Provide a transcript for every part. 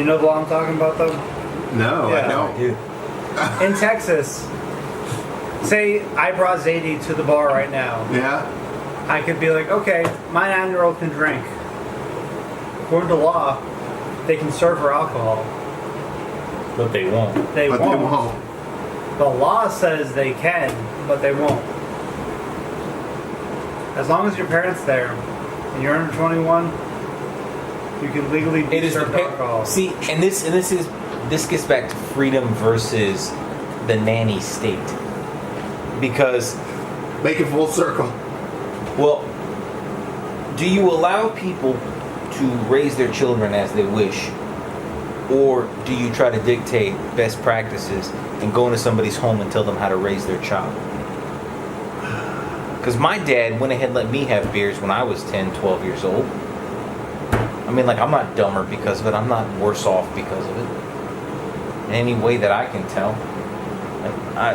You know the law I'm talking about, though? No, Yeah. I don't. Dude. In Texas, say I brought Zadie to the bar right now. Yeah. I could be like, okay, my 9-year-old can drink. According to law, they can serve her alcohol. But they won't. They But won't. they won't. The law says they can, but they won't. As long as your parents there and you're under 21, you can legally be It is served alcohol. See, and this gets back to freedom versus the nanny state. Because, Make it full circle. well, do you allow people to raise their children as they wish? Or do you try to dictate best practices and go into somebody's home and tell them how to raise their child? Because my dad went ahead and let me have beers when I was 10, 12 years old. I mean, like, I'm not dumber because of it. I'm not worse off because of it. In any way that I can tell.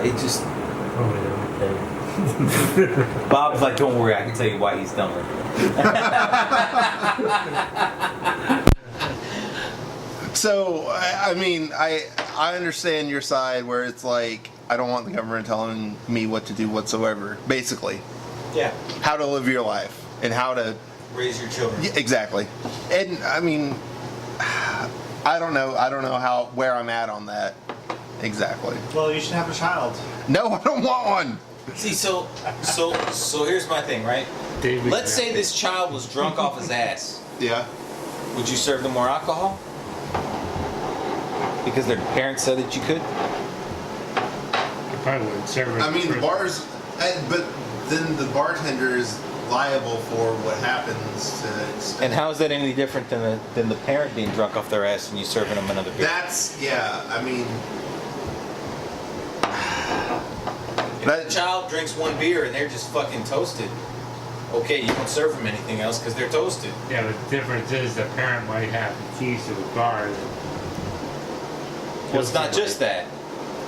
It just... Bob's like, don't worry, I can tell you why he's dumber. So, I mean, I understand your side where it's like, I don't want the government telling me what to do whatsoever. Basically, Yeah. how to live your life and how to... Raise your children. Yeah, exactly. And, I mean, I don't know where I'm at on that. Exactly. Well, you should have a child. No, I don't want one. See, so here's my thing, right? Let's say this child was drunk off his ass. Yeah. Would you serve them more alcohol? Because their parents said that you could? You probably wouldn't serve it. I mean, the bars, but then the bartender is liable for what happens to... And how is that any different than the parent being drunk off their ass and you serving them another beer? That's, yeah, I mean... If the child drinks one beer and they're just fucking toasted, okay, you don't serve them anything else because they're toasted. Yeah, but the difference is the parent might have the keys to the bar. Well, it's not just that.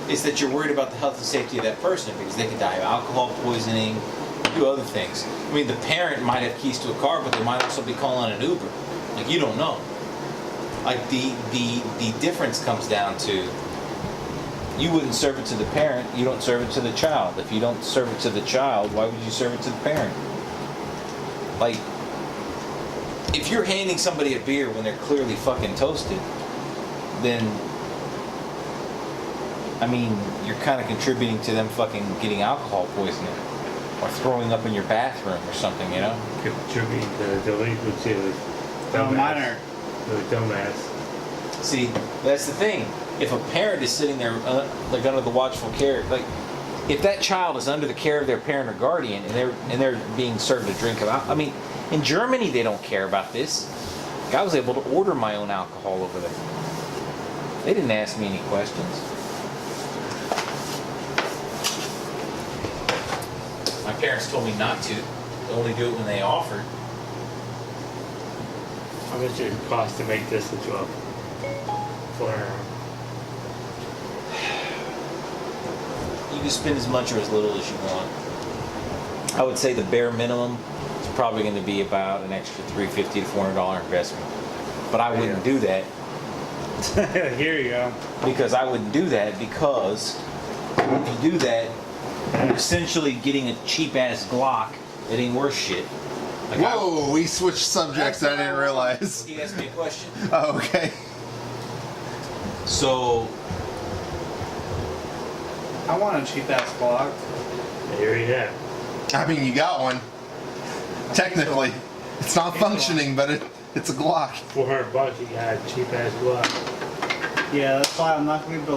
It's that you're worried about the health and safety of that person because they could die of alcohol poisoning, do other things. I mean, the parent might have keys to a car, but they might also be calling an Uber. Like, you don't know. Like, the difference comes down to you wouldn't serve it to the parent, you don't serve it to the child. If you don't serve it to the child, why would you serve it to the parent? Like, if you're handing somebody a beer when they're clearly fucking toasted, then, I mean, you're kind of contributing to them fucking getting alcohol poisoning or throwing up in your bathroom or something, you know? Contribute to the delinquency of the Oh, minor. The dumbass. See, that's the thing. If a parent is sitting there, like under the watchful care, like if that child is under the care of their parent or guardian, and they're being served a drink of alcohol. I mean, in Germany they don't care about this. Like, I was able to order my own alcohol over there. They didn't ask me any questions. My parents told me not to. They only do it when they offered. How much it cost to make this a 12? You can spend as much or as little as you want. I would say the bare minimum is probably going to be about an extra $350 to $400 investment. But I wouldn't do that. Here you go. Because I wouldn't do that because if you do that, you're essentially getting a cheap ass Glock that ain't worth shit. Like Whoa, we switched subjects. I didn't realize. He asked me a question. Oh, okay. So I want a cheap ass Glock. Here you have. I mean, you got one. Technically, it's not functioning, but it's a Glock. $400, you got a cheap ass Glock. Yeah, that's why I'm not going to be able to